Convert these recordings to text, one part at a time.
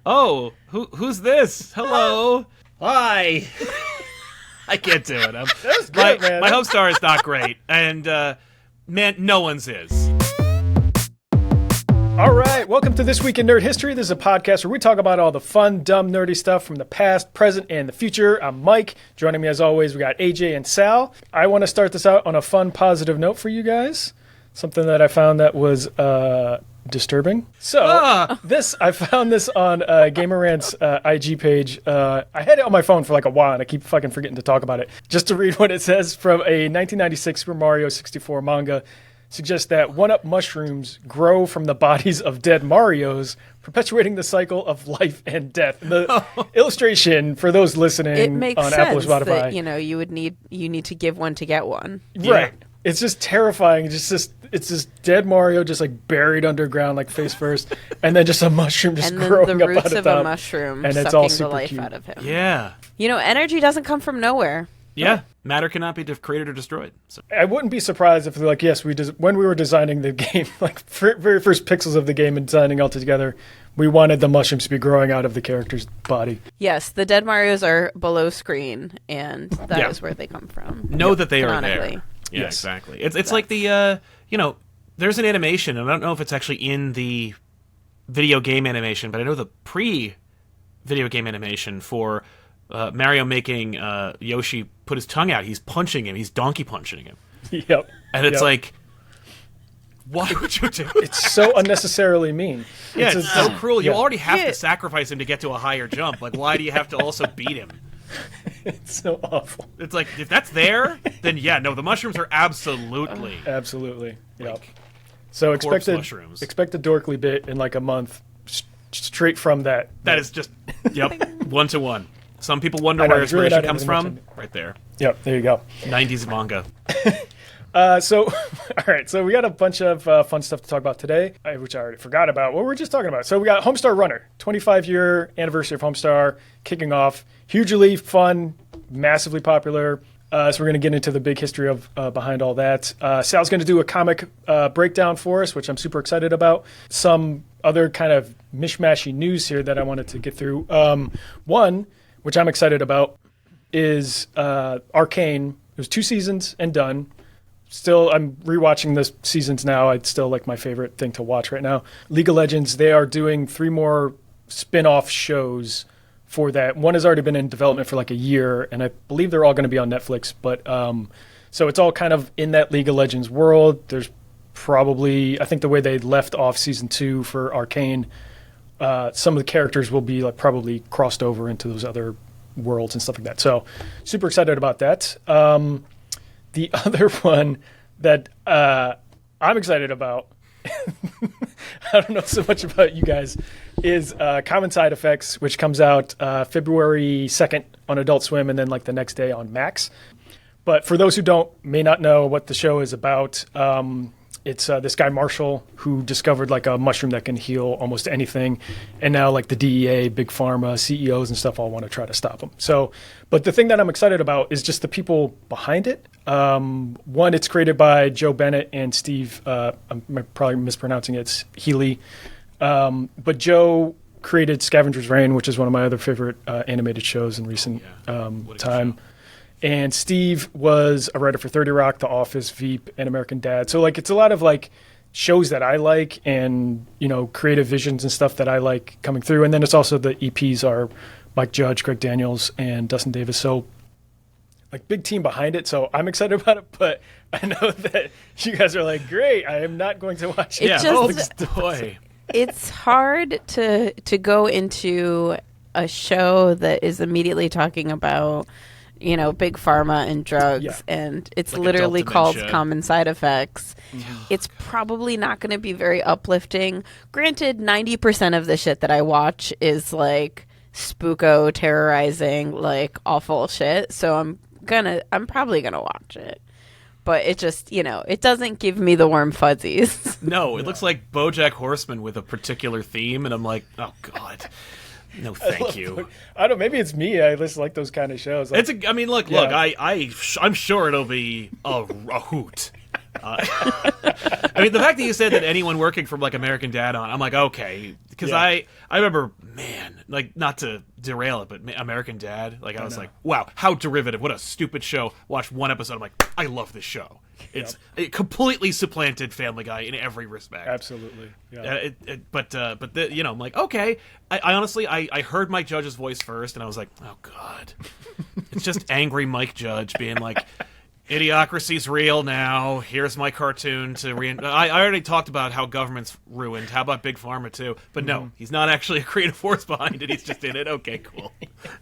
Oh, who's this? Hello. Hi. I can't do it. That's good, man. My Homestar is not great, and man, no one's is. All right, welcome to This Week in Nerd History. This is a podcast where we talk about all the fun, dumb, nerdy stuff from the past, present, and the future. I'm Mike. Joining me as always, we got AJ and Sal. I want to start this out on a fun, positive note for you guys. Something that I found that was disturbing. So, I found this on Gamerant's IG page. I had it on my phone for like a while, and I keep fucking forgetting to talk about it. Just to read what it says from a 1996 Super Mario 64 manga. Suggests that 1-up mushrooms grow from the bodies of dead Marios, perpetuating the cycle of life and death. And the illustration for those listening on Apple or Spotify, that, you need to give one to get one. Right. Yeah. It's just terrifying. It's just dead Mario just like buried underground, like face first, and then just a mushroom just growing and then the up out roots of a mushroom and sucking it's all the super life cute. out of him. Yeah. Energy doesn't come from nowhere. Yeah, matter cannot be created or destroyed. So. I wouldn't be surprised if they're like, yes, when we were designing the game, like very first pixels of the game and designing all together, we wanted the mushrooms to be growing out of the character's body. Yes, the dead Marios are below screen, and that is where they come from. Know that they are there. Yeah, yes. Exactly. It's like the, there's an animation, and I don't know if it's actually in the video game animation, but I know the pre-video game animation for Mario making Yoshi put his tongue out. He's punching him. He's donkey punching him. Yep. And it's like, why would you do that? It's so unnecessarily mean. Yeah, it's so cruel. You Yeah. already have to sacrifice him to get to a higher jump. Like, why do you have to also beat him? It's so awful. It's like, if that's there, then the mushrooms are absolutely. Absolutely. Yep. So expect a Dorkly bit in like a month, straight from that. That is just, one-to-one. Some people wonder where inspiration comes from. Right there. Yep, there you go. 90s manga. So, all right. So we got a bunch of fun stuff to talk about today, which I already forgot about. What we were just talking about. So we got Homestar Runner, 25-year anniversary of Homestar, kicking off. Hugely fun, massively popular. So we're going to get into the big history of behind all that. Sal's going to do a comic breakdown for us, which I'm super excited about. Some other kind of mishmashy news here that I wanted to get through. One, which I'm excited about, is Arcane. It was 2 seasons and done. Still, I'm rewatching the seasons now. It's still like my favorite thing to watch right now. League of Legends, they are doing 3 more spin-off shows for that. One has already been in development for like a year, and I believe they're all going to be on Netflix. But so it's all kind of in that League of Legends world. There's probably, I think the way they left off season 2 for Arcane, some of the characters will be like probably crossed over into those other worlds and stuff like that. So super excited about that. The other one that I'm excited about, I don't know so much about you guys, is Common Side Effects, which comes out February 2nd on Adult Swim and then like the next day on Max. But for those who may not know what the show is about, it's this guy Marshall who discovered like a mushroom that can heal almost anything, and now like the DEA, big pharma, CEOs and stuff all want to try to stop him. So, but the thing that I'm excited about is just the people behind it. One, it's created by Joe Bennett and Steve. I'm probably mispronouncing it. It's Healy, but Joe created Scavenger's Reign, which is one of my other favorite animated shows in recent time. And Steve was a writer for 30 Rock, The Office, Veep, and American Dad. So like it's a lot of like shows that I like and, creative visions and stuff that I like coming through. And then it's also the EPs are Mike Judge, Greg Daniels, and Dustin Davis. So like big team behind it. So I'm excited about it, but I know that you guys are like, great, I am not going to watch it. It's hard to go into a show that is immediately talking about big pharma and drugs, and it's like literally called Common Side Effects. It's probably not going to be very uplifting. Granted, 90% of the shit that I watch is like spooko, terrorizing, like awful shit. So I'm probably gonna watch it. But it just, it doesn't give me the warm fuzzies. No, it looks like BoJack Horseman with a particular theme, and I'm like, oh god. No, thank you. I don't. Maybe it's me. I just like those kind of shows. Like, look. I'm sure it'll be a hoot. I mean, the fact that you said that anyone working from like American Dad on, I'm like, okay, because I remember, man, like not to derail it, but American Dad, like I was like, wow, how derivative! What a stupid show. Watched one episode, I'm like, I love this show. It completely supplanted Family Guy in every respect. Absolutely. Yeah. I'm like, okay. I honestly, I heard Mike Judge's voice first, and I was like, oh god, it's just angry Mike Judge being like, idiocracy's real now. Here's my cartoon to I already talked about how government's ruined. How about Big Pharma too? But no, he's not actually a creative force behind it. He's just in it. Okay, cool.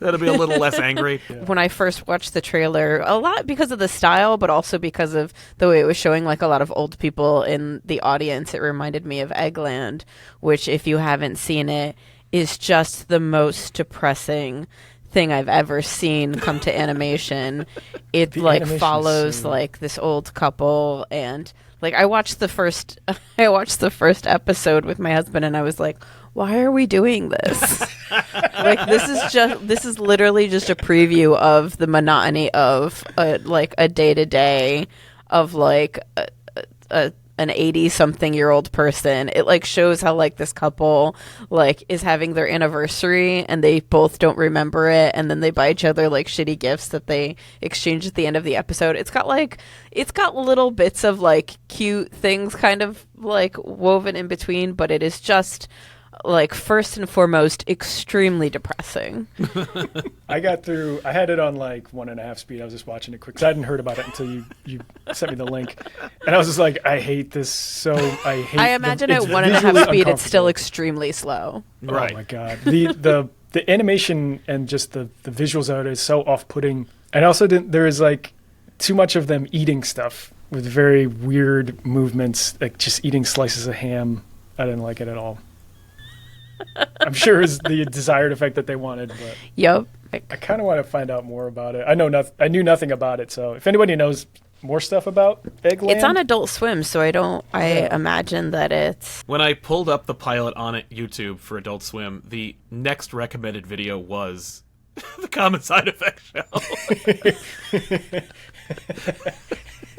That'll be a little less angry. Yeah. When I first watched the trailer, a lot because of the style, but also because of the way it was showing like a lot of old people in the audience, it reminded me of Eggland, which if you haven't seen it, is just the most depressing thing I've ever seen come to animation. It like follows scene. Like this old couple, and like I watched the first episode with my husband, and I was like, why are we doing this? Like this is literally just a preview of the monotony of a day-to-day of like an 80-something-year-old person. It like shows how like this couple like is having their anniversary and they both don't remember it, and then they buy each other like shitty gifts that they exchange at the end of the episode. It's got little bits of like cute things kind of like woven in between, but it is just like first and foremost extremely depressing. I had it on like 1.5 speed. I was just watching it quick because I hadn't heard about it until you sent me the link, and I was just like, I hate this. So I imagine at 1.5 speed it's still extremely slow. Right. Oh my god, the animation and just the visuals of it is so off-putting, and also there is like too much of them eating stuff with very weird movements, like just eating slices of ham. I didn't like it at all. I'm sure it's the desired effect that they wanted, but yep. I kind of want to find out more about it. I knew nothing about it, so if anybody knows more stuff about Eggland, it's on Adult Swim, so I imagine that it's. When I pulled up the pilot on YouTube for Adult Swim, the next recommended video was the Common Side Effects show.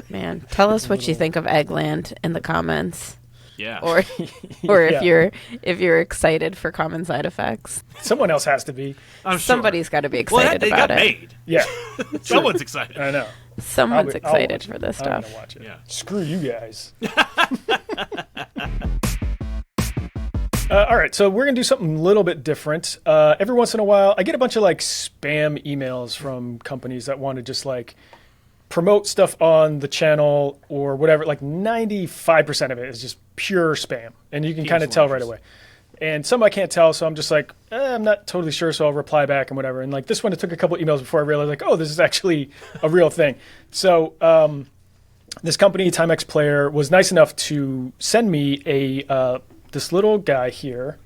Man, tell us what you think of Eggland in the comments. Yeah. Or if you're excited for Common Side Effects. Someone else has to be. Somebody's got to be excited about it. Made. Yeah. Someone's excited. I know. Someone's excited for this stuff. I'm gonna watch it. Yeah. Screw you guys. All right, so we're going to do something a little bit different. Every once in a while, I get a bunch of like spam emails from companies that want to just like promote stuff on the channel or whatever. Like 95% of it is just pure spam, and you can kind of tell right away. And some I can't tell, so I'm just like, I'm not totally sure, so I'll reply back and whatever. And like this one, it took a couple emails before I realized like, oh, this is actually a real thing. So this company, Timex Player, was nice enough to send me this little guy here.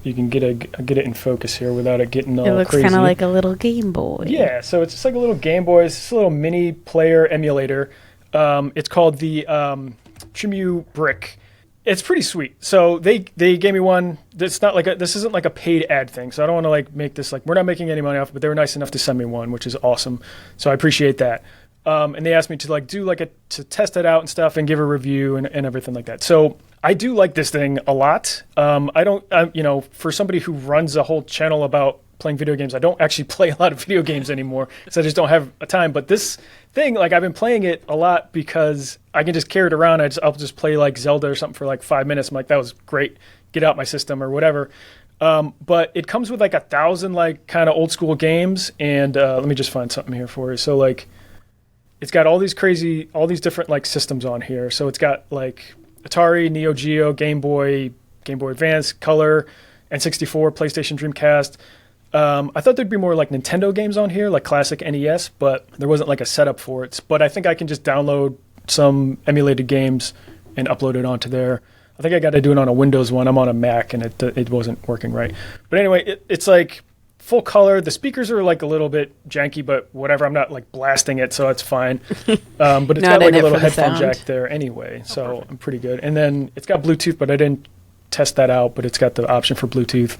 You can get it in focus here without it getting all crazy. It looks kind of like a little Game Boy. Yeah, so it's just like a little Game Boy. It's just a little mini player emulator. It's called the Trimui Brick. It's pretty sweet. So they gave me one. This isn't like a paid ad thing. So I don't want to like make this like, we're not making any money off it, but they were nice enough to send me one, which is awesome. So I appreciate that. And they asked me to like do to test it out and stuff and give a review and everything like that. So I do like this thing a lot. For somebody who runs a whole channel about playing video games, I don't actually play a lot of video games anymore because I just don't have a time. But this thing, like I've been playing it a lot because I can just carry it around. I'll just play like Zelda or something for like 5 minutes. I'm like, that was great. Get out my system or whatever. But it comes with like 1,000 like kind of old school games. And let me just find something here for you. So like it's got all these different like systems on here. So it's got like Atari, Neo Geo, Game Boy Advance, Color, N64, PlayStation, Dreamcast. I thought there'd be more like Nintendo games on here, like classic NES, but there wasn't like a setup for it. But I think I can just download some emulated games and upload it onto there. I think I got to do it on a Windows one. I'm on a Mac and it wasn't working right. But anyway, it's like full color. The speakers are like a little bit janky, but whatever. I'm not like blasting it, so it's fine. But it's got like a little headphone jack there anyway, so I'm pretty good. And then it's got Bluetooth, but I didn't test that out, but it's got the option for Bluetooth.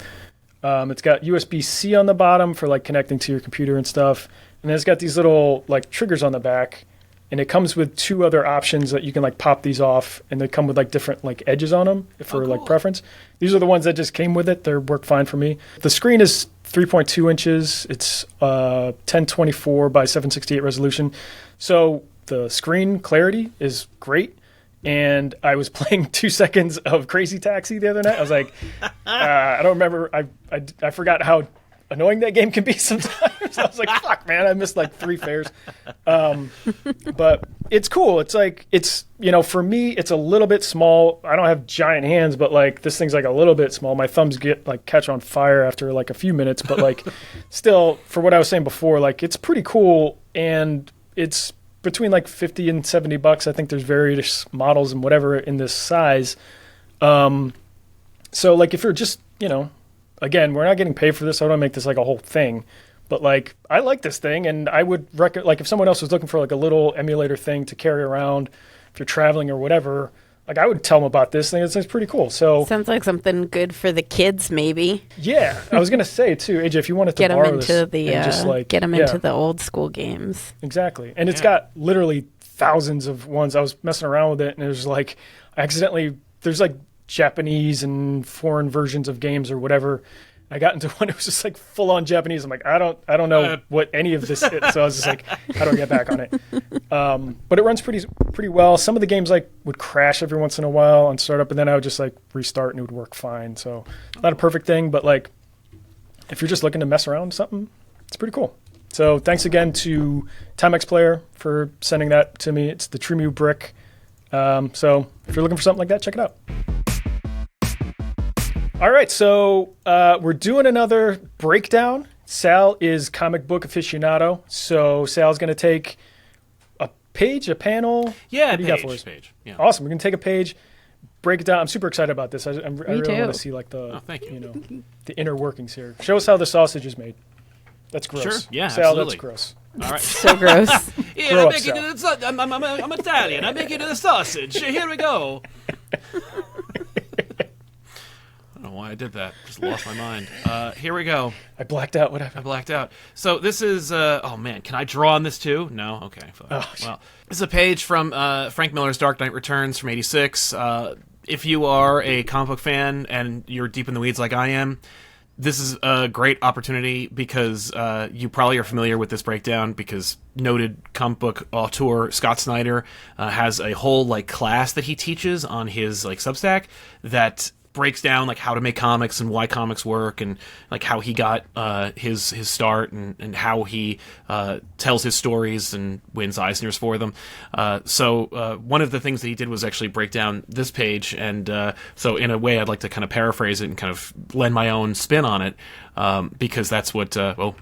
It's got USB-C on the bottom for like connecting to your computer and stuff. And then it's got these little like triggers on the back and it comes with 2 other options that you can like pop these off, and they come with like different like edges on them for cool. like preference. These are the ones that just came with it. They work fine for me. The screen is 3.2 inches. It's 1024 by 768 resolution. So the screen clarity is great. And I was playing 2 seconds of Crazy Taxi the other night. I was like, I don't remember. I forgot how annoying that game can be sometimes. I was like, fuck, man, I missed like 3 fares. But it's cool. It's like, for me, it's a little bit small. I don't have giant hands, but like this thing's like a little bit small. My thumbs get like catch on fire after like a few minutes, but like still, for what I was saying before, like it's pretty cool, and it's between like $50 and $70. I think there's various models and whatever in this size. So like if you're just, again, we're not getting paid for this. So I don't make this like a whole thing, but like I like this thing, and I would recommend, like if someone else was looking for like a little emulator thing to carry around if you're traveling or whatever, like I would tell them about this thing. It's pretty cool. So sounds like something good for the kids, maybe. Yeah, I was gonna say too, AJ, if you wanted to borrow this, get them into the old school games. Exactly, and it's got literally thousands of ones. I was messing around with it, and there's like there's like Japanese and foreign versions of games or whatever. I got into one. It was just like full on Japanese. I'm like, I don't know what any of this is. So I was just like, how do I get back on it? But it runs pretty well. Some of the games like would crash every once in a while on startup, and then I would just like restart and it would work fine. So not a perfect thing, but like if you're just looking to mess around with something, it's pretty cool. So thanks again to Timex Player for sending that to me. It's the Trimui Brick. So if you're looking for something like that, check it out. All right, so we're doing another breakdown. Sal is comic book aficionado, so Sal's going to take a panel. Yeah, what do you got for us? Page. Yeah. Awesome. We're going to take a page, break it down. I'm super excited about this. I really want to see like the the inner workings here. Show us how the sausage is made. That's gross. Sure. Yeah, Sal, absolutely. that's gross. All right. So gross. Yeah, I'm Italian. I make it in the sausage. Here we go. I don't know why I did that. Just lost my mind. Here we go. I blacked out. What happened? I blacked out. So this is, oh man, can I draw on this too? No? Okay, fine. Oh, well, this is a page from Frank Miller's Dark Knight Returns from '86. If you are a comic book fan and you're deep in the weeds like I am, this is a great opportunity because you probably are familiar with this breakdown because noted comic book auteur Scott Snyder has a whole like class that he teaches on his like Substack that breaks down like how to make comics and why comics work and like how he got his start and how he tells his stories and wins Eisners for them. So one of the things that he did was actually break down this page, and so in a way I'd like to kind of paraphrase it and kind of lend my own spin on it because that's what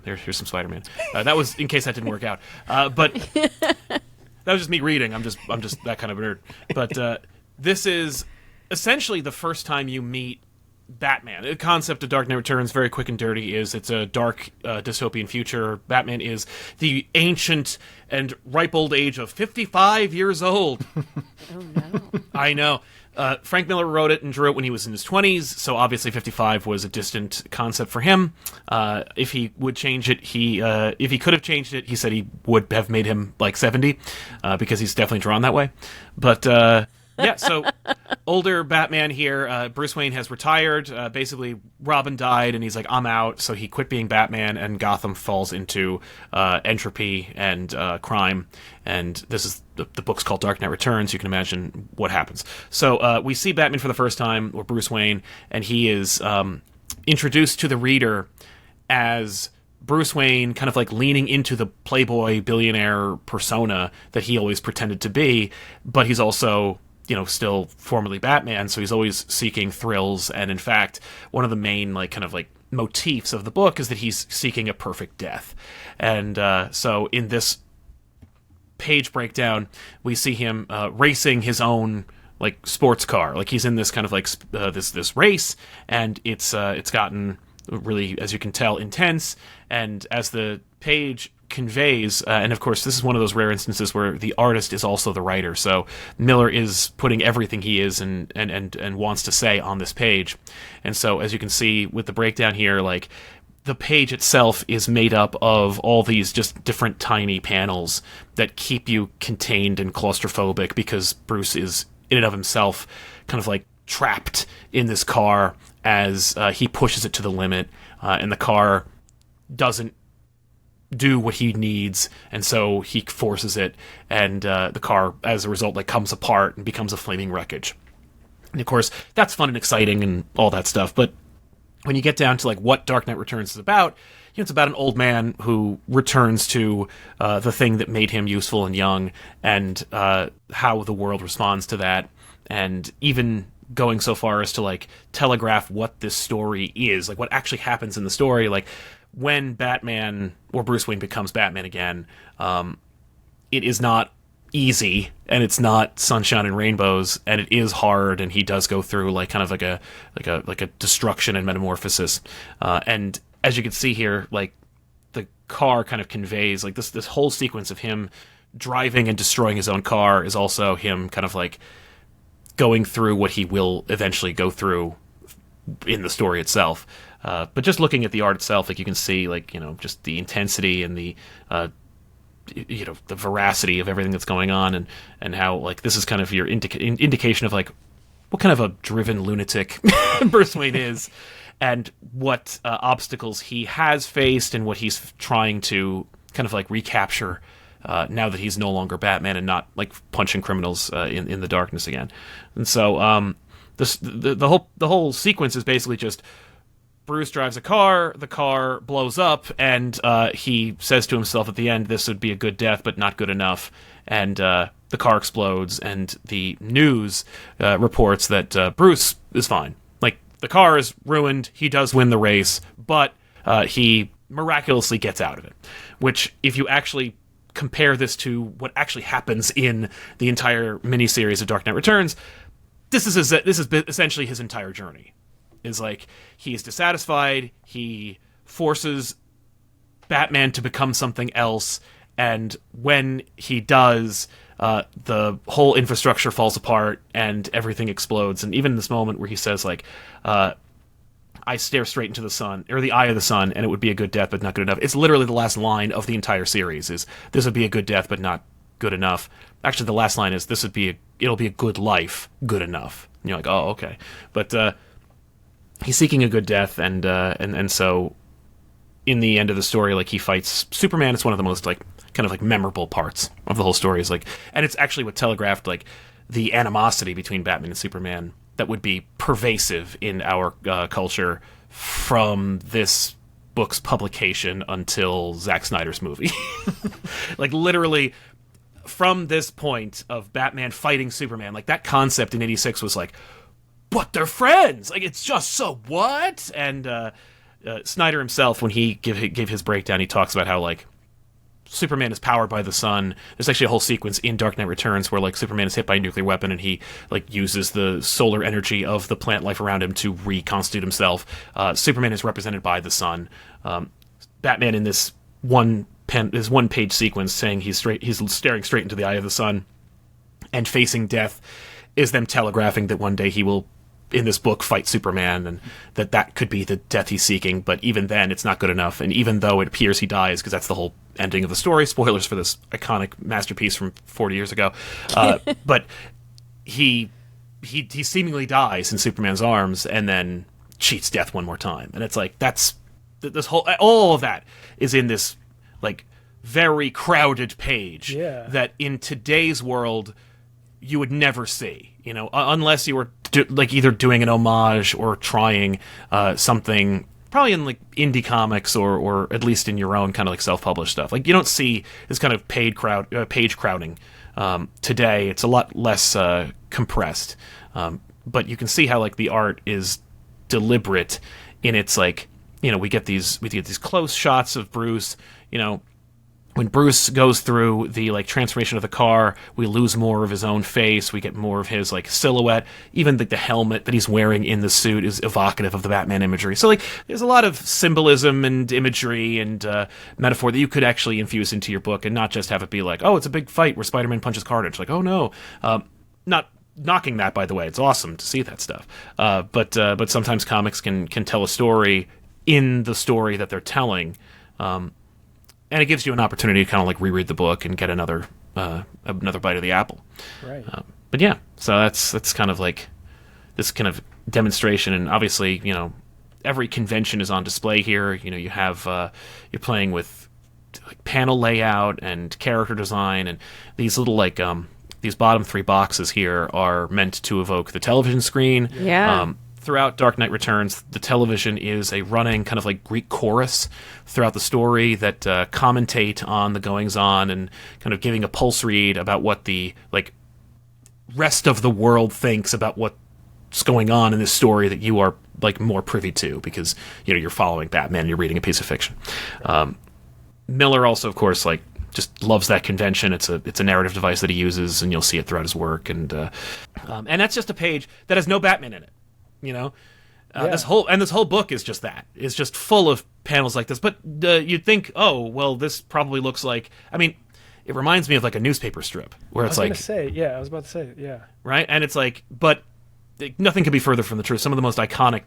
here's some Spider-Man. That was in case that didn't work out, but that was just me reading. I'm just that kind of nerd. But this is essentially the first time you meet Batman. The concept of Dark Knight Returns, very quick and dirty, is it's a dark dystopian future. Batman is the ancient and ripe old age of 55 years old. Oh, no. I know. Frank Miller wrote it and drew it when he was in his 20s, so obviously 55 was a distant concept for him. If he would change it, if he could have changed it, he said he would have made him like 70, because he's definitely drawn that way. But yeah, so older Batman here. Bruce Wayne has retired. Basically, Robin died, and he's like, I'm out. So he quit being Batman, and Gotham falls into entropy and crime. And this is the book's called Dark Knight Returns. You can imagine what happens. So we see Batman for the first time, or Bruce Wayne, and he is introduced to the reader as Bruce Wayne kind of like leaning into the playboy billionaire persona that he always pretended to be, but he's also still formerly Batman, so he's always seeking thrills, and in fact, one of the main kind of motifs of the book is that he's seeking a perfect death. And so in this page breakdown, we see him racing his own sports car. He's in this kind of this race, and it's gotten really, as you can tell, intense, and as the page conveys, and of course this is one of those rare instances where the artist is also the writer, so Miller is putting everything he is and wants to say on this page. And so as you can see with the breakdown here, the page itself is made up of all these just different tiny panels that keep you contained and claustrophobic, because Bruce is, in and of himself, kind of like trapped in this car as he pushes it to the limit, and the car doesn't do what he needs, and so he forces it, and the car, as a result, like comes apart and becomes a flaming wreckage. And of course, that's fun and exciting and all that stuff, but when you get down to like what Dark Knight Returns is about, it's about an old man who returns to the thing that made him useful and young, and how the world responds to that, and even going so far as to like telegraph what this story is, like what actually happens in the story, like when Batman or Bruce Wayne becomes Batman again. It is not easy, and it's not sunshine and rainbows, and it is hard, and he does go through like kind of like a destruction and metamorphosis, and as you can see here, like the car kind of conveys like this whole sequence of him driving and destroying his own car is also him kind of like going through what he will eventually go through in the story itself. But just looking at the art itself, like you can see like, just the intensity and the the veracity of everything that's going on, and how like this is kind of your indication of like what kind of a driven lunatic Bruce Wayne is, and what obstacles he has faced, and what he's trying to kind of like recapture now that he's no longer Batman and not like punching criminals in the darkness again. And so the whole sequence is basically just Bruce drives a car, the car blows up, and he says to himself at the end, this would be a good death, but not good enough. And the car explodes, and the news reports that Bruce is fine. Like, the car is ruined, he does win the race, but he miraculously gets out of it. Which, if you actually compare this to what actually happens in the entire miniseries of Dark Knight Returns, this is essentially his entire journey. Is like, he is dissatisfied, he forces Batman to become something else, and when he does, the whole infrastructure falls apart and everything explodes. And even this moment where he says, like, I stare straight into the sun, or the eye of the sun, and it would be a good death, but not good enough. It's literally the last line of the entire series, is this would be a good death, but not good enough. Actually, the last line is, it'll be a good life, good enough. And you're like, oh, okay. But, he's seeking a good death, and so in the end of the story, like, he fights Superman. It's one of the most like kind of like memorable parts of the whole story. Is like, and it's actually what telegraphed like the animosity between Batman and Superman that would be pervasive in our culture from this book's publication until Zack Snyder's movie. Like, literally, from this point of Batman fighting Superman, like, that concept in '86 was like, but they're friends. Like, it's just so what? And Snyder himself, when he gave his breakdown, he talks about how like Superman is powered by the sun. There's actually a whole sequence in Dark Knight Returns where like Superman is hit by a nuclear weapon, and he like uses the solar energy of the plant life around him to reconstitute himself. Superman is represented by the sun. Batman in this one page sequence saying he's staring straight into the eye of the sun and facing death is them telegraphing that one day he will, in this book, fight Superman, and that could be the death he's seeking. But even then, it's not good enough. And even though it appears he dies, because that's the whole ending of the story, spoilers for this iconic masterpiece from 40 years ago, but he seemingly dies in Superman's arms and then cheats death one more time. And it's like, that's this whole, all of that is in this like very crowded page that in today's world you would never see, unless you were either doing an homage or trying something probably in like indie comics or at least in your own kind of like self-published stuff. Like, you don't see this kind of page crowding today. It's a lot less compressed, but you can see how like the art is deliberate in its like, we get these close shots of Bruce. When Bruce goes through the like transformation of the car, we lose more of his own face. We get more of his like silhouette. Even the helmet that he's wearing in the suit is evocative of the Batman imagery. So like, there's a lot of symbolism and imagery and metaphor that you could actually infuse into your book, and not just have it be like, oh, it's a big fight where Spider-Man punches Carnage. Like, oh no, not knocking that, by the way. It's awesome to see that stuff. But sometimes comics can tell a story in the story that they're telling. And it gives you an opportunity to kind of like reread the book and get another bite of the apple. Right. But yeah, so that's kind of like this kind of demonstration, and obviously, every convention is on display here. You have you're playing with like panel layout and character design, and these little like these bottom 3 boxes here are meant to evoke the television screen. Yeah. Throughout Dark Knight Returns, the television is a running kind of like Greek chorus throughout the story that commentate on the goings-on and kind of giving a pulse read about what the like rest of the world thinks about what's going on in this story that you are like more privy to, because you're following Batman and you're reading a piece of fiction. Miller also, of course, like just loves that convention. It's a narrative device that he uses, and you'll see it throughout his work. And that's just a page that has no Batman in it. This whole book is just that. It's just full of panels like this. But you'd think, oh, well, this probably looks like. I mean, it reminds me of like a newspaper strip where it's like. I was about to say, yeah. Right, and it's like, but nothing could be further from the truth. Some of the most iconic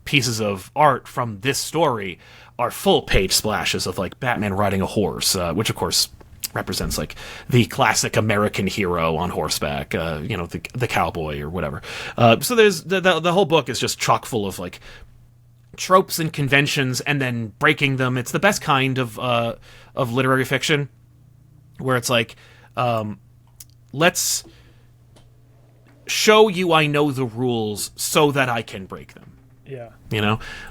pieces of art from this story are full page splashes of like Batman riding a horse, which of course represents like the classic American hero on horseback, the cowboy or whatever. So there's the whole book is just chock full of like tropes and conventions and then breaking them. It's the best kind of literary fiction where it's like, let's show you I know the rules so that I can break them. Yeah.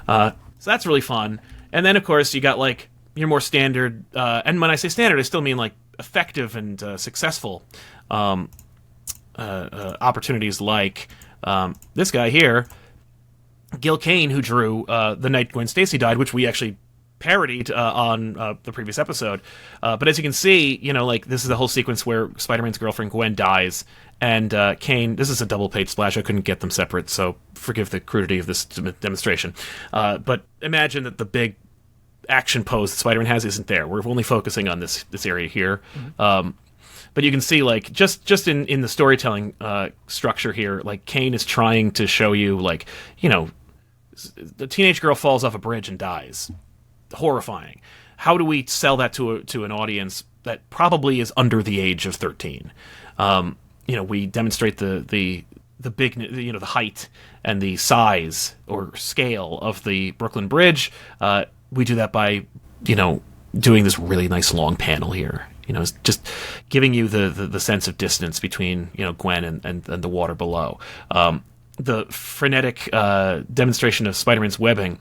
So that's really fun. And then, of course, you got, like, your more standard... and when I say standard, I still mean, like, effective and successful opportunities like this guy here, Gil Kane, who drew The Night Gwen Stacy Died, which we actually parodied on the previous episode. But as you can see, like, this is the whole sequence where Spider-Man's girlfriend Gwen dies, and Kane... This is a double-page splash. I couldn't get them separate, so forgive the crudity of this demonstration. But imagine that the big action pose that Spider-Man has isn't there. We're only focusing on this area here. Mm-hmm. But you can see, like, just in the storytelling structure here, like, Kane is trying to show you, like, the teenage girl falls off a bridge and dies. Horrifying. How do we sell that to an audience that probably is under the age of 13? We demonstrate the big, the height and the size or scale of the Brooklyn Bridge. We do that by, doing this really nice long panel here. It's just giving you the sense of distance between, Gwen and the water below. The frenetic demonstration of Spider-Man's webbing,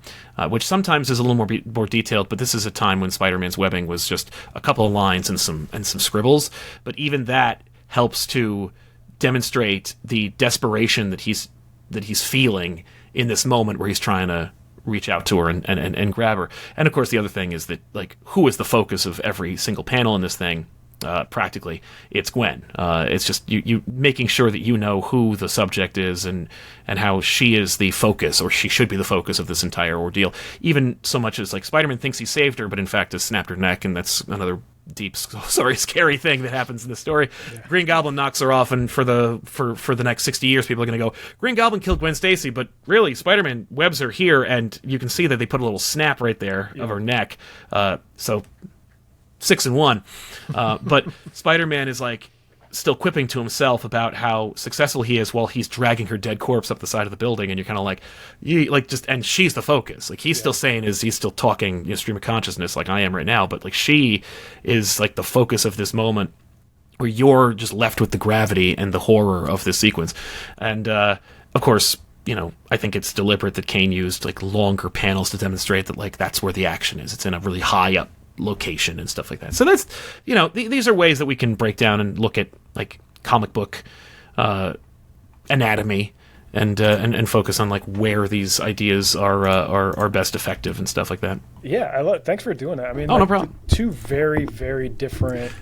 which sometimes is a little more detailed, but this is a time when Spider-Man's webbing was just a couple of lines and some scribbles. But even that helps to demonstrate the desperation that he's feeling in this moment where he's trying to reach out to her and grab her. And of course, the other thing is that, like, who is the focus of every single panel in this thing? Practically, it's Gwen. It's just you making sure that you know who the subject is and how she is the focus, or she should be the focus of this entire ordeal. Even so much as, like, Spider-Man thinks he saved her, but in fact has snapped her neck, and that's another deep, scary thing that happens in the story. Yeah. Green Goblin knocks her off, and for the next 60 years, people are going to go, Green Goblin killed Gwen Stacy, but really, Spider-Man webs her here, and you can see that they put a little snap right there of her neck. So 6 and 1. But Spider-Man is, like, still quipping to himself about how successful he is while he's dragging her dead corpse up the side of the building, and you're kind of like, and she's the focus. Like, he's still saying he's still talking, stream of consciousness like I am right now, but, like, she is, like, the focus of this moment where you're just left with the gravity and the horror of this sequence. And, of course, I think it's deliberate that Kane used, like, longer panels to demonstrate that, like, that's where the action is. It's in a really high up location and stuff like that. So that's, these are ways that we can break down and look at, like, comic book anatomy and focus on, like, where these ideas are best effective and stuff like that. Yeah, thanks for doing that. I mean, no problem. Two very, very different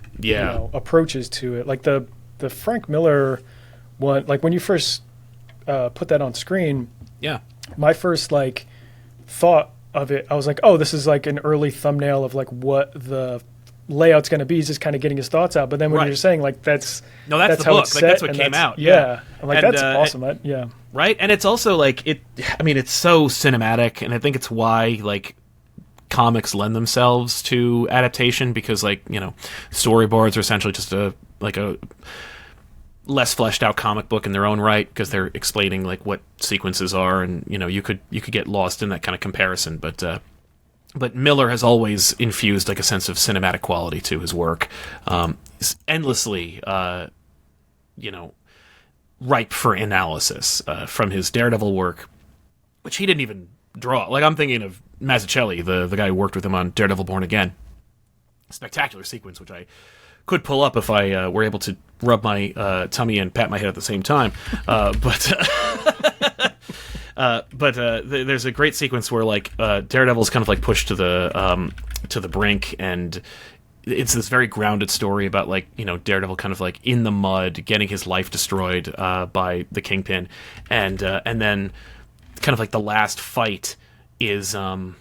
approaches to it. Like the Frank Miller one, like when you first put that on screen, my first, like, thought of it, I was like, oh, this is like an early thumbnail of, like, what the layout's going to be. He's just kind of getting his thoughts out. But then when you're saying, like, that's the book, like, that's what came out. I'm like, that's awesome. Right, and it's also like it. I mean, it's so cinematic, and I think it's why like comics lend themselves to adaptation because, like, you know, storyboards are essentially just a less fleshed out comic book in their own right because they're explaining like what sequences are, and you know, you could get lost in that kind of comparison, but Miller has always infused like a sense of cinematic quality to his work, endlessly, you know, ripe for analysis from his Daredevil work, which he didn't even draw. Like, I'm thinking of Mazzucchelli, the guy who worked with him on Daredevil Born Again. Spectacular sequence, which I could pull up if I were able to rub my tummy and pat my head at the same time. But there's a great sequence where like Daredevil's kind of like pushed to the brink, and it's this very grounded story about like, you know, Daredevil kind of like in the mud, getting his life destroyed by the Kingpin, and then kind of like the last fight is, or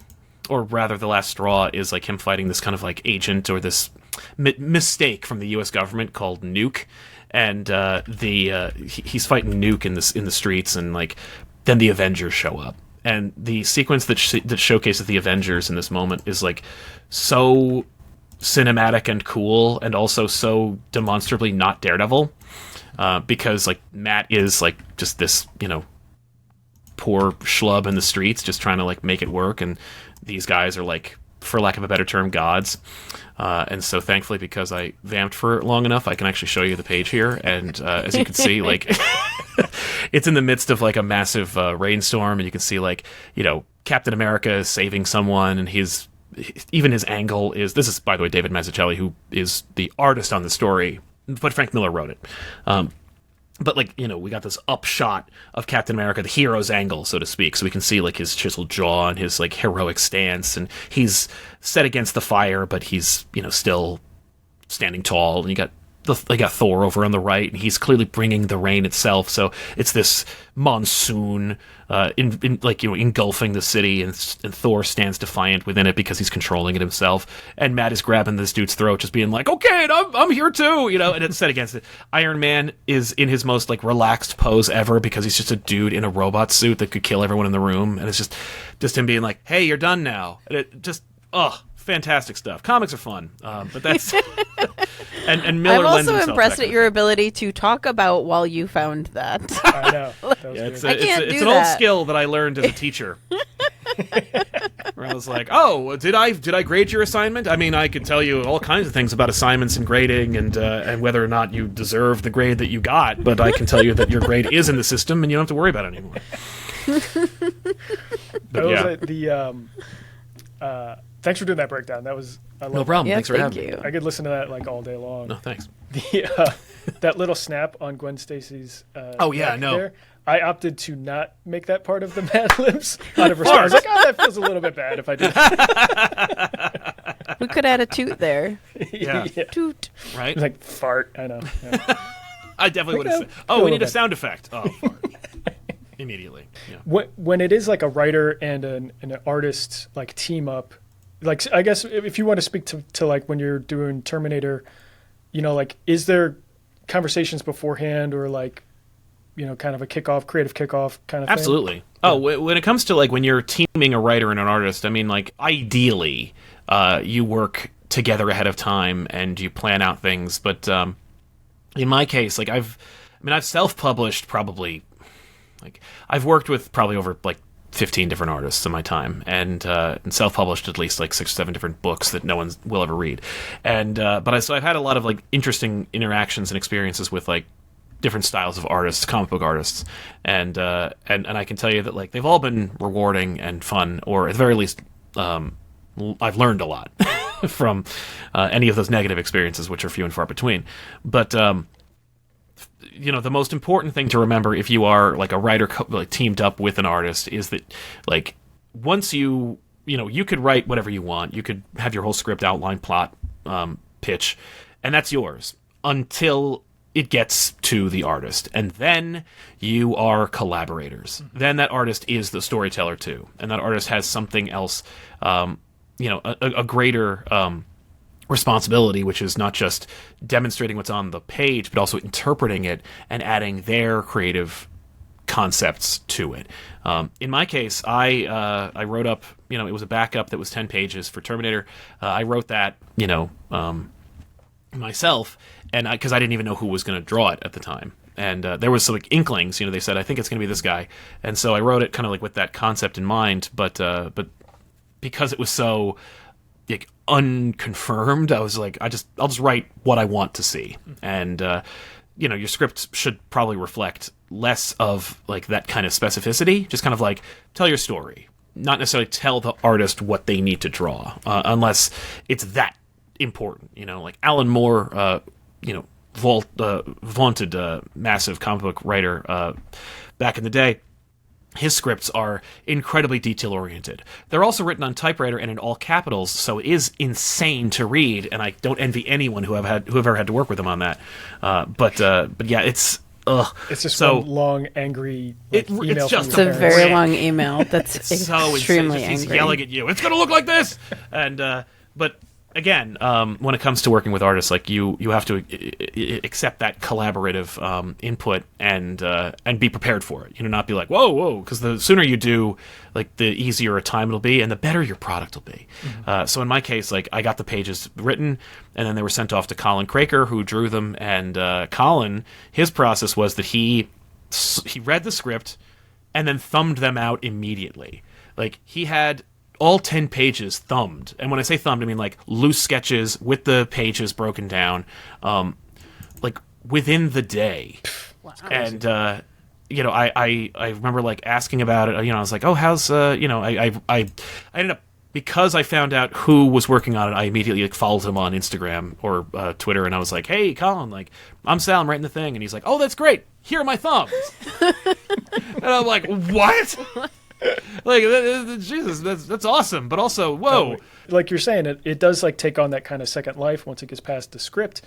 rather the last straw is like him fighting this kind of like agent or this mistake from the U.S. government called Nuke, and he's fighting Nuke in the streets, and like then the Avengers show up. And the sequence that showcases the Avengers in this moment is like so cinematic and cool, and also so demonstrably not Daredevil, because like Matt is like just this, you know, poor schlub in the streets just trying to like make it work, and these guys are like, for lack of a better term, gods. And so thankfully, because I vamped for long enough, I can actually show you the page here, and as you can see, like it's in the midst of like a massive rainstorm, and you can see like, you know, Captain America is saving someone, and even his angle is, this is, by the way, David Mazzucchelli, who is the artist on the story, but Frank Miller wrote it. But like, you know, we got this upshot of Captain America, the hero's angle, so to speak, so we can see like his chiseled jaw and his like heroic stance, and he's set against the fire, but he's, you know, still standing tall, and you got Thor over on the right, and he's clearly bringing the rain itself. So it's this monsoon, in like, you know, engulfing the city, and Thor stands defiant within it because he's controlling it himself. And Matt is grabbing this dude's throat, just being like, "Okay, and I'm here too," you know. And it's set against it. Iron Man is in his most like relaxed pose ever because he's just a dude in a robot suit that could kill everyone in the room, and it's just him being like, "Hey, you're done now." And it just, fantastic stuff. Comics are fun, but that's and Miller. I'm also impressed at your ability to talk about while you found that. I know. It's an old skill that I learned as a teacher. Where I was like, "Oh, did I grade your assignment? I mean, I could tell you all kinds of things about assignments and grading, and whether or not you deserve the grade that you got. But I can tell you that your grade is in the system, and you don't have to worry about it anymore." But yeah. Thanks for doing that breakdown. That was, I love no problem. Yeah, Thanks for having me. I could listen to that like all day long. No, thanks. That little snap on Gwen Stacy's. Oh yeah, no. There, I opted to not make that part of the Mad Libs out of respect. I was like, that feels a little bit bad if I did. We could add a toot there. Yeah. Toot. Right? Like fart. I know. Yeah. I definitely would have said, "Oh, we need a sound effect." Oh, fart. Immediately. Yeah. When it is like a writer and an artist like team up, like, I guess if you want to speak to like when you're doing Terminator, you know, like, is there conversations beforehand, or like, you know, kind of a creative kickoff kind of thing? Absolutely. Oh, when it comes to like when you're teaming a writer and an artist, I mean, like, ideally, you work together ahead of time and you plan out things. But in my case, like, I've self-published probably, like, I've worked with probably over like 15 different artists in my time, and self-published at least like 6 or 7 different books that no one will ever read. And so I've had a lot of like interesting interactions and experiences with like different styles of artists, comic book artists, and I can tell you that like they've all been rewarding and fun, or at the very least, I've learned a lot from any of those negative experiences, which are few and far between. But you know, the most important thing to remember if you are like a writer like teamed up with an artist is that like once you could write whatever you want, you could have your whole script, outline, plot, pitch, and that's yours until it gets to the artist, and then you are collaborators. Then that artist is the storyteller too, and that artist has something else, a greater responsibility, which is not just demonstrating what's on the page, but also interpreting it and adding their creative concepts to it. In my case, I wrote up, it was a backup that was 10 pages for Terminator. I wrote that, myself, and because I didn't even know who was going to draw it at the time. And there was some like inklings, they said, I think it's going to be this guy. And so I wrote it kind of like with that concept in mind, but because it was so like unconfirmed, I was like, I'll just write what I want to see. And your script should probably reflect less of like that kind of specificity, just kind of like tell your story, not necessarily tell the artist what they need to draw, unless it's that important. Like Alan Moore, vaunted massive comic book writer back in the day. His scripts are incredibly detail-oriented. They're also written on typewriter and in all capitals, so it is insane to read, and I don't envy anyone who have ever had to work with him on that. But yeah, it's... It's just one long, angry email. It's a very long email that's extremely he's angry. yelling at you. It's going to look like this! And but... Again, when it comes to working with artists, like you have to accept that collaborative input and be prepared for it. Not be like whoa, because the sooner you do, like the easier a time it'll be, and the better your product will be. Mm-hmm. So in my case, like I got the pages written, and then they were sent off to Colin Craker, who drew them. And Colin, his process was that he read the script and then thumbed them out immediately. Like he had all 10 pages thumbed. And when I say thumbed, I mean like loose sketches with the pages broken down, like within the day. Wow. And, I remember like asking about it, I was like, oh, how's, I ended up, because I found out who was working on it, I immediately like followed him on Instagram or Twitter, and I was like, hey, Colin, like, I'm Sal, I'm writing the thing. And he's like, oh, that's great. Here are my thumbs. And I'm like, what? Like, Jesus, that's awesome, but also, whoa. Like you're saying, it does like take on that kind of second life once it gets past the script,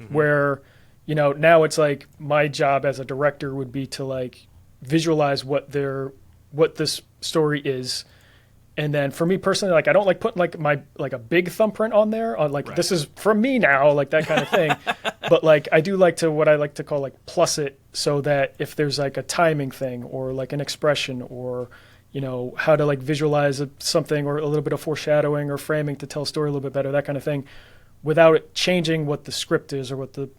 where, now it's like my job as a director would be to like visualize what this story is. And then for me personally, like I don't like putting like a big thumbprint on there on like, this is from me now, like that kind of thing. But like I do like to, what I like to call like plus it, so that if there's like a timing thing or like an expression or how to like visualize something or a little bit of foreshadowing or framing to tell a story a little bit better, that kind of thing, without it changing what the script is or what the,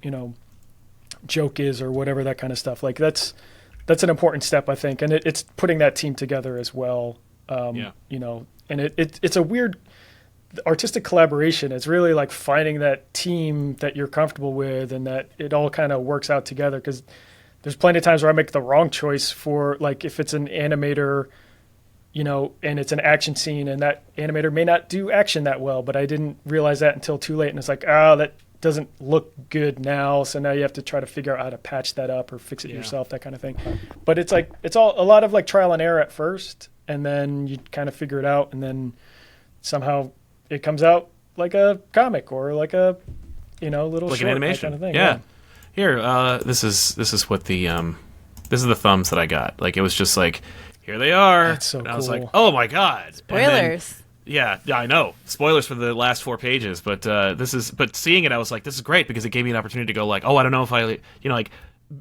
joke is or whatever, that kind of stuff. Like that's an important step, I think. And it's putting that team together as well. And it's a weird artistic collaboration. It's really like finding that team that you're comfortable with and that it all kind of works out together. 'Cause there's plenty of times where I make the wrong choice for like, if it's an animator, and it's an action scene and that animator may not do action that well, but I didn't realize that until too late. And it's like, that doesn't look good now. So now you have to try to figure out how to patch that up or fix it yourself, that kind of thing. But it's like, it's all a lot of like trial and error at first. And then you kind of figure it out. And then somehow it comes out like a comic or like a, little like short, an animation kind of thing. Yeah. Here, this is what the, this is the thumbs that I got. Like, it was just like, here they are. That's so and cool. I was like, oh my God. Spoilers. Yeah, I know. Spoilers for the last 4 pages, but but seeing it, I was like, this is great because it gave me an opportunity to go like, oh, I don't know if I, like,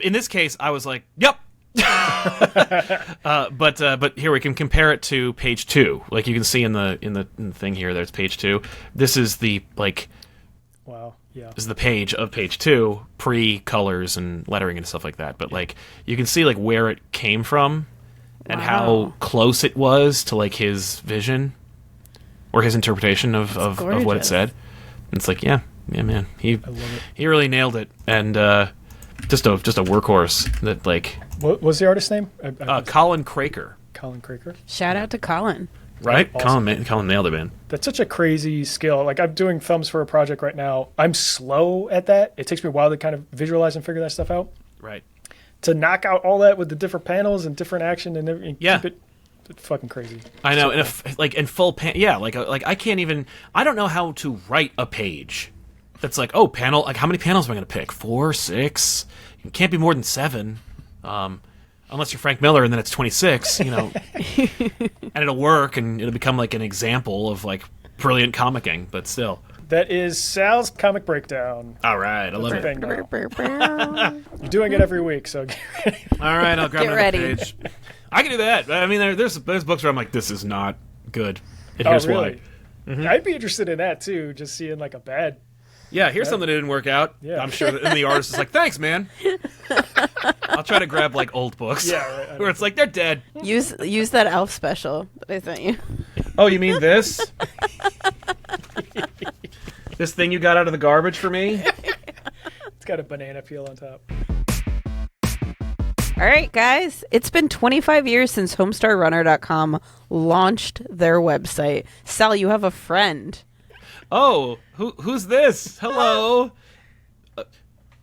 in this case, I was like, yep. But here we can compare it to page 2. Like you can see in the thing here, there's page 2. This is the like, wow, yeah. This is the page of page 2, pre-colors and lettering and stuff like that. But like you can see like where it came from. And how close it was to like his vision or his interpretation of what it said. And it's like, yeah, man, he really nailed it. And just a workhorse that like. What was the artist's name? Colin Craker. Colin Craker. Shout out to Colin. Right, awesome. Colin nailed it, man. That's such a crazy skill. Like I'm doing thumbs for a project right now. I'm slow at that. It takes me a while to kind of visualize and figure that stuff out. Right. To knock out all that with the different panels and different action and everything, keep it fucking crazy. I know, and like in full like I can't even. I don't know how to write a page that's like, oh, panel. Like how many panels am I going to pick? 4, 6? It can't be more than 7, unless you're Frank Miller, and then it's 26. And it'll work, and it'll become like an example of like brilliant comicking. But still, That is Sal's Comic Breakdown. All right, I love That's a it. thing now. You're doing it every week, so get ready. All right, I'll grab Get another ready. page. I can do that. I mean, there's books where I'm like, this is not good. And here's really? why. I'd be interested in that, too, just seeing like a bad... Yeah, here's something that didn't work out. Yeah. I'm sure that, and the artist is like, thanks, man. I'll try to grab like old books. Yeah, right. Where it's like, they're dead. Use that Elf special that I sent you. Oh, you mean this? This thing you got out of the garbage for me? It's got a banana peel on top. All right, guys. It's been 25 years since HomestarRunner.com launched their website. Sal, you have a friend. Oh, who's this? Hello.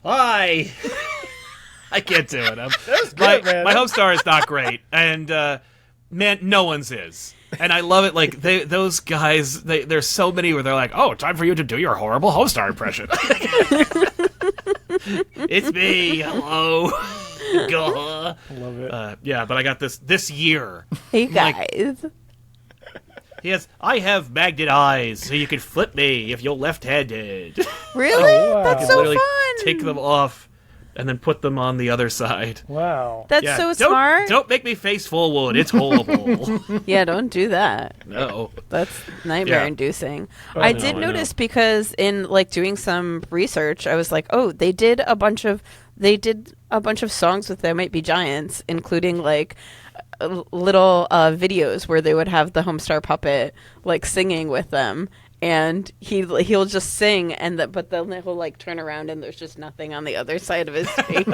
Hi. I can't do it. good, man. My Homestar is not great, and man, no one's is. And I love it. Like those guys, there's so many where they're like, "Oh, time for you to do your horrible Homestar impression." It's me. Hello. Gah. Love it. Yeah, but I got this year. Hey, Like- guys. Yes, I have magnet eyes, so you can flip me if you're left-handed. Really? Oh, wow. That's You so Literally fun. take them off and then put them on the other side. Wow. That's Yeah, so don't- smart. Don't make me face forward. It's horrible. Yeah, don't do that. No. That's nightmare Yeah. inducing. Oh, I no, did I notice know. because in like doing some research, I was like, oh, they did a bunch of songs with They Might Be Giants, including like little videos where they would have the Homestar puppet like singing with them, and he'll just sing, but then he'll like turn around and there's just nothing on the other side of his face.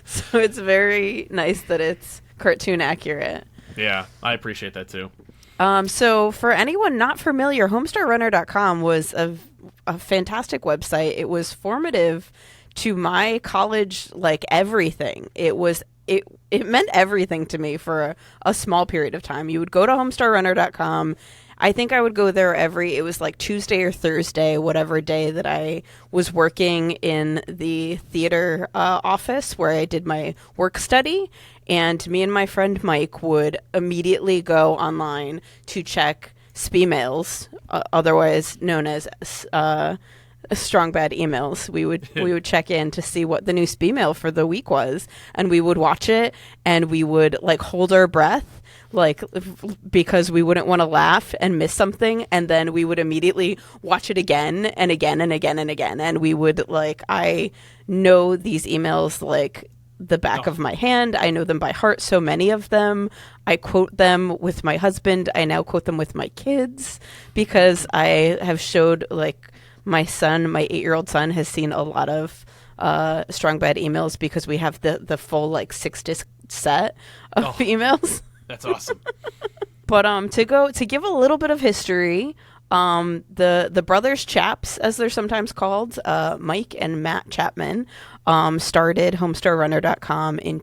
So it's very nice that it's cartoon accurate. Yeah, I appreciate that too. So for anyone not familiar, HomestarRunner.com was a fantastic website. It was formative to my college, like everything. It meant everything to me for a small period of time. You would go to HomestarRunner.com. I think I would go there it was like Tuesday or Thursday, whatever day that I was working in the theater office where I did my work study. And me and my friend Mike would immediately go online to check SPE-mails, otherwise known as strong bad emails. We would check in to see what the new SPE-mail for the week was, and we would watch it, and we would like hold our breath, like because we wouldn't want to laugh and miss something, and then we would immediately watch it again and again and again and again, and we would I know these emails like the back of my hand. I know them by heart, so many of them. I quote them with my husband. I now quote them with my kids because I have showed my 8-year-old son has seen a lot of strong bad emails because we have the full 6-disc set of emails. That's awesome. But to give a little bit of history, the brothers Chaps, as they're sometimes called, Mike and Matt Chapman, started HomestarRunner.com in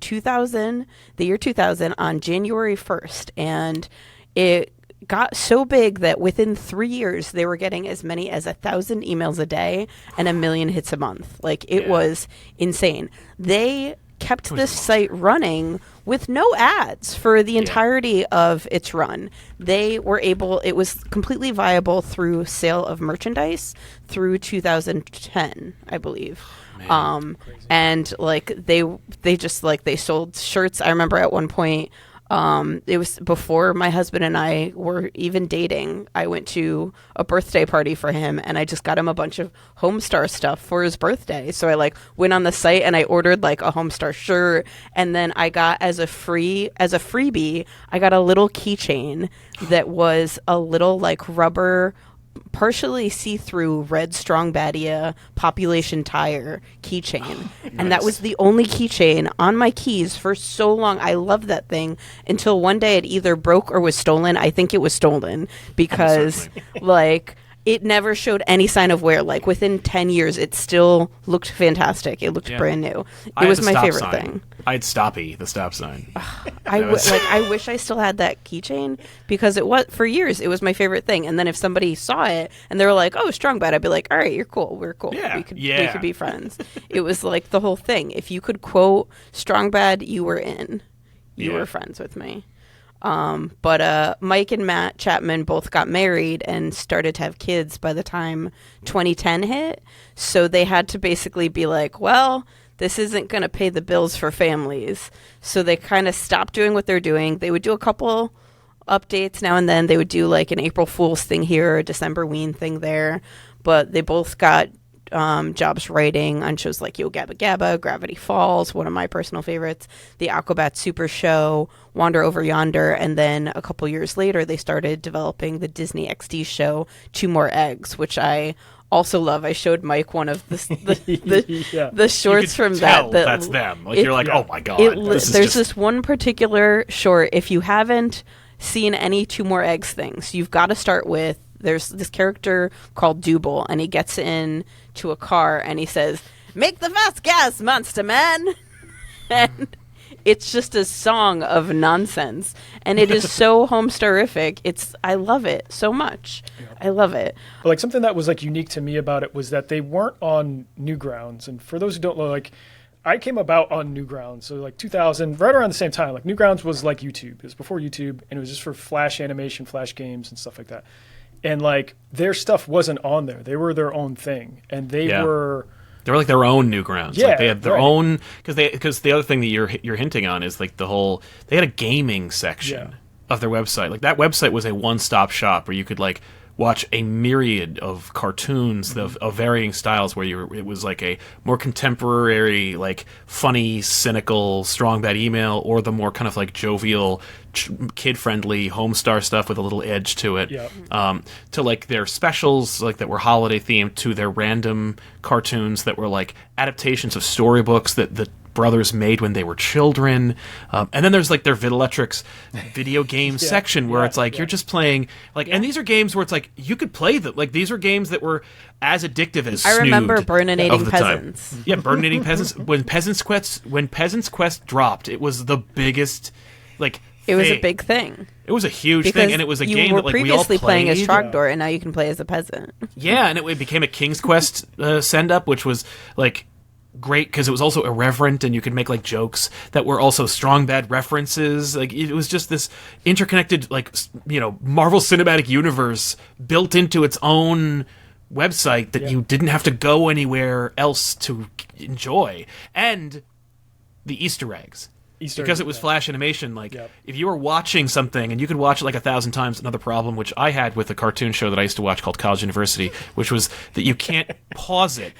the year 2000 on January 1st, and it got so big that within 3 years they were getting as many as 1,000 emails a day and 1 million hits a month. It was insane. They kept this site running with no ads for the entirety of its run. It was completely viable through sale of merchandise through 2010, I believe. And they sold shirts. I remember at one point, it was before my husband and I were even dating. I went to a birthday party for him, and I just got him a bunch of Homestar stuff for his birthday. So I went on the site and I ordered a Homestar shirt, and then I got as a freebie, I got a little keychain that was a little rubber, partially see-through red Strong Badia population tire keychain. And that was the only keychain on my keys for so long. I loved that thing until one day it either broke or was stolen. I think it was stolen because it never showed any sign of wear. Within 10 years, it still looked fantastic. It looked brand new. It was my favorite thing. I had Stoppy, the stop sign. I wish I still had that keychain because for years it was my favorite thing. And then if somebody saw it and they were like, "Oh, Strong Bad," I'd be like, "All right, you're cool. We're cool. Yeah, we could be friends." It was the whole thing. If you could quote Strong Bad, you were in. You were friends with me. But Mike and Matt Chapman both got married and started to have kids by the time 2010 hit. So they had to basically be like, well, this isn't going to pay the bills for families. So they kind of stopped doing what they're doing. They would do a couple updates now and then. They would do like an April Fool's thing here, a December Ween thing there. But they both got jobs writing on shows like Yo Gabba Gabba, Gravity Falls, one of my personal favorites, The Aquabat Super Show, Wander Over Yonder, and then a couple years later they started developing the Disney XD show Two More Eggs, which I also love. I showed Mike one of the shorts from that. That's them. Like you're like, oh my god. There's this one particular short. If you haven't seen any Two More Eggs things, you've got to start with. There's this character called Double, and he gets in to a car, and he says, "Make the fast gas, monster man!" And it's just a song of nonsense, and it is so Homestarific. I love it so much. Yeah. I love it. But like something that was like unique to me about it was that they weren't on Newgrounds, and for those who don't know, like I came about on Newgrounds, so like 2000, right around the same time. Like Newgrounds was like YouTube. It was before YouTube, and it was just for Flash animation, Flash games, and stuff like that. And like their stuff wasn't on there; they were their own thing, and they were like their own Newgrounds. Yeah, like they had their own because the other thing that you're hinting on is like they had a gaming section of their website. Like that website was a one-stop shop where you could like watch a myriad of cartoons of varying styles. Where it was like a more contemporary, like funny, cynical, strong bad email, or the more kind of like jovial, kid-friendly Homestar stuff with a little edge to it. To like their specials, like that were holiday themed, to their random cartoons that were like adaptations of storybooks that the brothers made when they were children, and then there's like their Videlectrix video game section where it's like you're just playing like, and these are games where it's like you could play them. Like these are games that were as addictive as I remember Burninating Peasants. Yeah, Burninating Peasants. When Peasants Quest dropped, it was the biggest like. It was a big thing. It was a huge thing, and it was a game that like we all played. You were previously playing as Trogdor, and now you can play as a peasant. Yeah, and it became a King's Quest send-up, which was like great because it was also irreverent, and you could make like jokes that were also strong bad references. Like it was just this interconnected, like Marvel Cinematic Universe built into its own website that you didn't have to go anywhere else to enjoy, and the Easter eggs. Because it was Flash animation, like if you were watching something and you could watch it like 1,000 times, another problem which I had with a cartoon show that I used to watch called College University, which was that you can't pause it.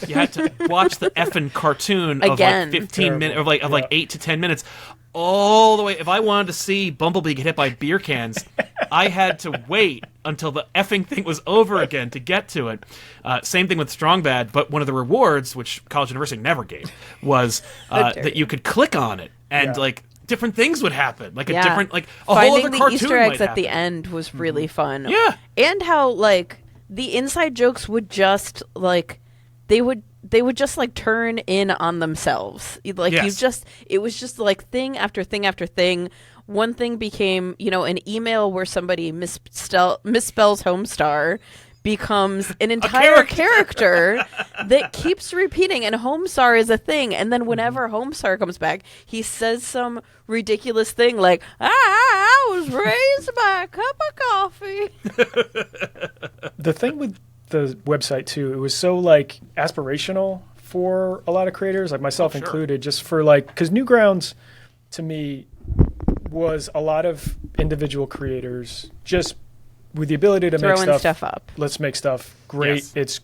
You had to watch the effing cartoon of like 15 minutes, of like 8 to 10 minutes, all the way. If I wanted to see Bumblebee get hit by beer cans, I had to wait until the effing thing was over again to get to it. Same thing with Strong Bad, but one of the rewards, which College University never gave, was that you could click on it and like different things would happen. Like a different, like a Finding whole other the cartoon Easter eggs might at the happen. end was really fun. Yeah. And how like the inside jokes would just like they would just like turn in on themselves. Like it was just like thing after thing after thing. One thing became, an email where somebody misspells Homestar becomes an entire character that keeps repeating, and Homestar is a thing. And then whenever Homestar comes back, he says some ridiculous thing like, I was raised by a cup of coffee. The thing with the website too, it was so like aspirational for a lot of creators, like myself included, just for like, because Newgrounds to me was a lot of individual creators just with the ability to throwing make stuff up. Let's make stuff great. Yes. It's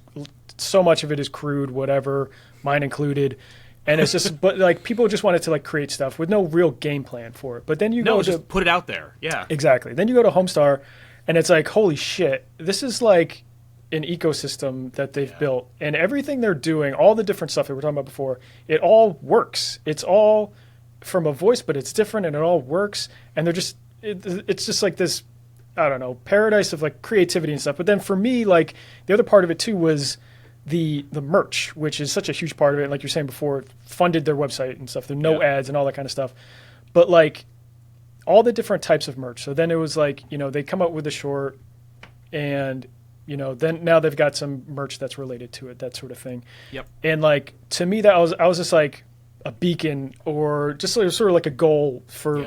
so much of it is crude, whatever, mine included. And it's just, but like people just wanted to like create stuff with no real game plan for it. But then you go just put it out there. Yeah, exactly. Then you go to Homestar, and it's like, holy shit, this is like an ecosystem that they've built, and everything they're doing, all the different stuff that we were talking about before, it all works. It's all from a voice, but it's different, and it all works. And they're just, it's just like this, I don't know, paradise of like creativity and stuff. But then for me, like the other part of it too was the merch, which is such a huge part of it. And like you're saying before, funded their website and stuff. There are no ads and all that kind of stuff. But like all the different types of merch. So then it was like, they come up with a short, and then now they've got some merch that's related to it, that sort of thing. Yep. And like to me, I was just like a beacon, or just sort of like a goal for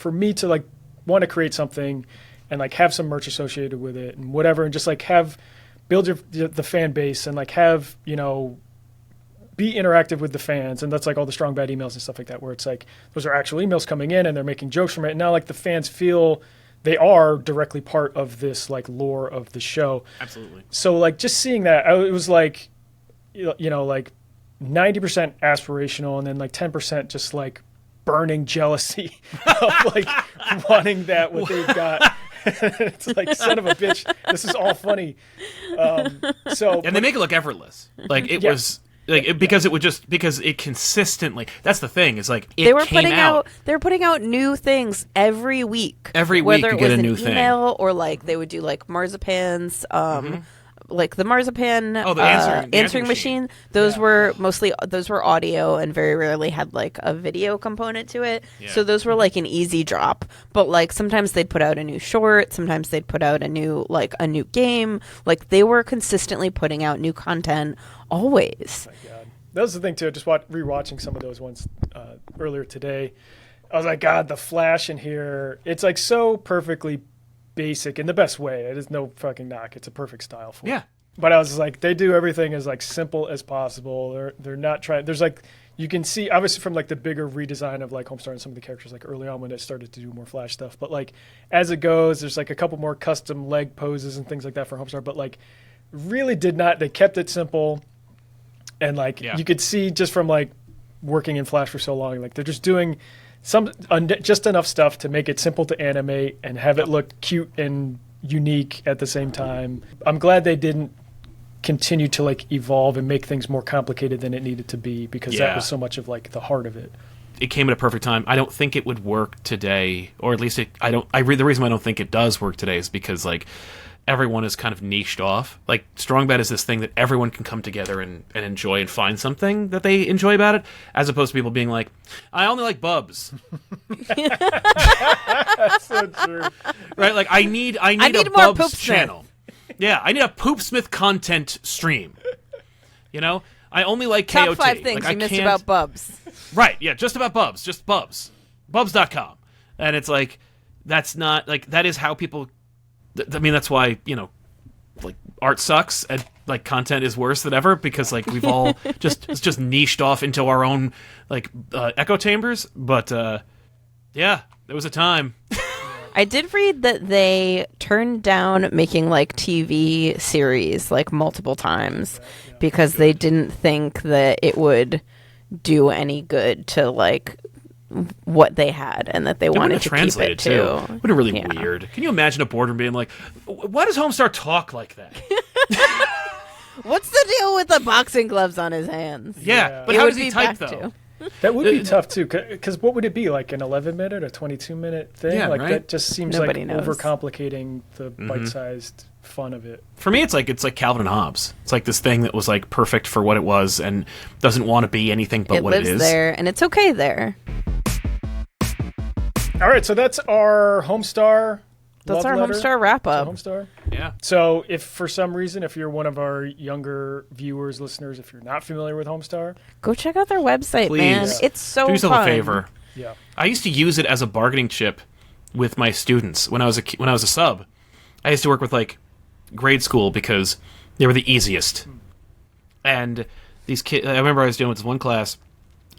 me to like want to create something and like have some merch associated with it and whatever, and just like build the fan base and like have, you know, be interactive with the fans. And that's like all the strong bad emails and stuff like that, where it's like those are actual emails coming in and they're making jokes from it. And now like the fans feel they are directly part of this like lore of the show. Absolutely. So like just seeing that, it was like, you know, like 90% aspirational and then like 10% just like burning jealousy of like wanting that what they've got. It's like, son of a bitch, this is all funny. And they make it look effortless. Like it was like because it consistently. That's the thing. Is like they were putting out new things every week. Every week whether you it get was a new an thing. email or like they would do like marzipans. Like the marzipan the answering machine. Those were audio and very rarely had like a video component to it. Yeah. So those were like an easy drop. But like sometimes they'd put out a new short, sometimes they'd put out a new game. Like they were consistently putting out new content always. Oh my God. That was the thing too. Just rewatching some of those ones earlier today. I was like, God, the Flash in here. It's like so perfectly basic in the best way. It is no fucking knock. It's a perfect style for it. But I was like, they do everything as like simple as possible. They're not trying. There's like, you can see obviously from like the bigger redesign of like Homestar and some of the characters like early on when it started to do more Flash stuff. But like as it goes, there's like a couple more custom leg poses and things like that for Homestar. But like really they kept it simple. And like you could see just from like working in Flash for so long, like they're just doing just enough stuff to make it simple to animate and have it look cute and unique at the same time. I'm glad they didn't continue to like evolve and make things more complicated than it needed to be, because that was so much of like the heart of it. It came at a perfect time. I don't think it would work today, or at least the reason why I don't think it does work today is because like everyone is kind of niched off. Like Strong Bad is this thing that everyone can come together and enjoy and find something that they enjoy about it, as opposed to people being like, I only like Bubs. That's so true. Right? Like I need a more Bubs channel. Yeah, I need a Poopsmith content stream. You know? I only like KOT. Top 5 things you missed about Bubs. Right, yeah, just about Bubs. Just Bubs. Bubs.com. And it's like, that's not, like, that is how people... I mean, that's why, you know, like art sucks and like content is worse than ever, because like we've all just niched off into our own like echo chambers. But yeah, there was a time. I did read that they turned down making like TV series like multiple times because they didn't think that it would do any good to like what they had, and that they wanted to keep it too. Would have really weird. Can you imagine a boardroom being like, why does Homestar talk like that? What's the deal with the boxing gloves on his hands? Yeah, but how does he type though? That would be tough too, because what would it be, like an 11-minute or 22-minute thing? Yeah, like right? That just seems Nobody like knows. overcomplicating the bite-sized fun of it. For me, it's like Calvin and Hobbes. It's like this thing that was like perfect for what it was and doesn't want to be anything but what it is. It lives there, and it's okay there. All right, so that's our Homestar. That's our Homestar wrap-up. Homestar. Yeah. So if for some reason, if you're one of our younger viewers, listeners, if you're not familiar with Homestar, go check out their website, Please. man. It's so Do yourself fun. a favor. Yeah. I used to use it as a bargaining chip with my students when I was a sub. I used to work with like grade school because they were the easiest. And these kids, I remember I was dealing with this one class,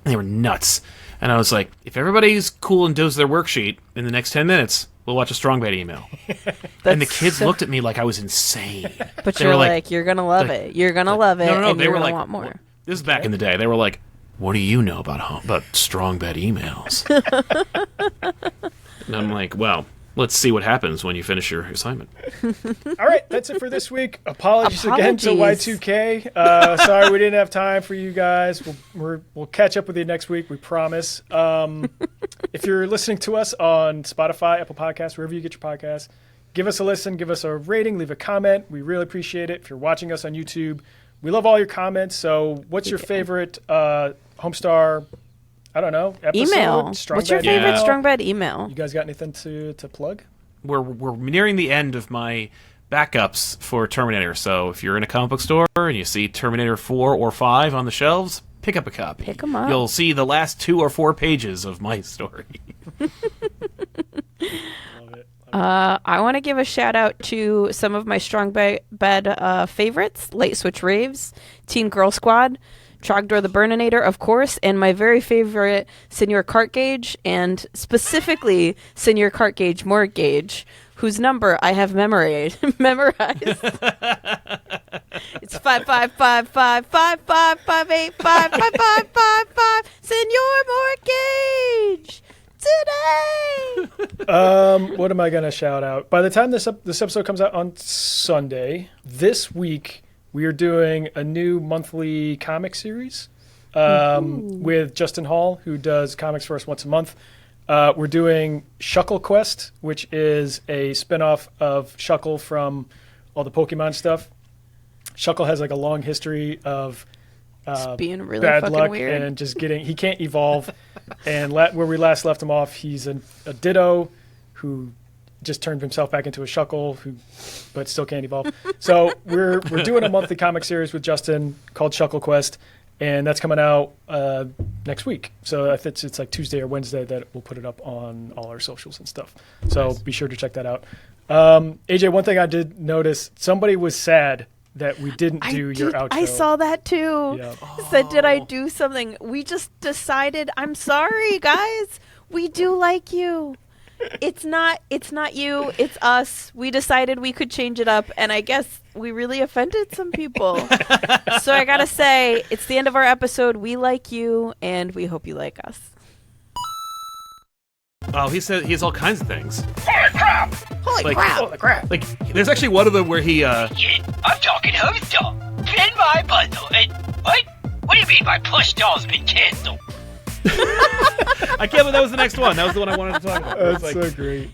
and they were nuts. And I was like, if everybody's cool and does their worksheet in the next 10 minutes, we'll watch a Strong Bad email. And the kids looked at me like I was insane. But you're like, you're going to love it. You're going to love it, no, and they you're were going like, to want more. This is back in the day. They were like, what do you know about Strong Bad emails? And I'm like, well, let's see what happens when you finish your assignment. All right, that's it for this week. Apologies again to Y2K. Sorry we didn't have time for you guys. We'll catch up with you next week, we promise. If you're listening to us on Spotify, Apple Podcasts, wherever you get your podcasts, give us a listen, give us a rating, leave a comment. We really appreciate it. If you're watching us on YouTube, we love all your comments. So what's your favorite Homestar, I don't know, episode? Email. What's your favorite email? Strong Bad email? You guys got anything to plug? We're nearing the end of my backups for Terminator, so if you're in a comic book store and you see Terminator 4 or 5 on the shelves, pick up a copy. Pick 'em up. You'll see the last 2 or 4 pages of my story. I want to give a shout out to some of my strong bed favorites: Late Switch Raves, Teen Girl Squad, Trogdor the Burninator, of course, and my very favorite Senior Cart Gauge, and specifically Senior Cart Gauge Mortgage, whose number I have memorized. It's 555555558555555. Senior Mortgage today. What am I gonna shout out? By the time this episode comes out on Sunday, this week we are doing a new monthly comic series with Justin Hall, who does comics for us once a month. We're doing Shuckle Quest, which is a spinoff of Shuckle from all the Pokemon stuff. Shuckle has like a long history of being really bad fucking luck weird. and just he can't evolve. And where we last left him off, he's a Ditto who just turned himself back into a Shuckle, but still can't evolve. So we're doing a monthly comic series with Justin called Shuckle Quest, and that's coming out next week. So I think it's like Tuesday or Wednesday that we'll put it up on all our socials and stuff. So Be sure to check that out. AJ, one thing I did notice, somebody was sad that we didn't do your outro. I saw that too. Yeah. Said, did I do something? We just decided, I'm sorry, guys. We do like you. It's not you, it's us. We decided we could change it up, and I guess we really offended some people. So I gotta say, it's the end of our episode. We like you, and we hope you like us. Oh, he said he has all kinds of things. Holy crap! Holy crap! Holy crap. Like, there's actually one of them where he, Yeah, I'm talking Homestar. Pin my bundle and... What? What do you mean my plush doll's been canceled? I can't believe that was the next one. That was the one I wanted to talk about. That's It's so like, great.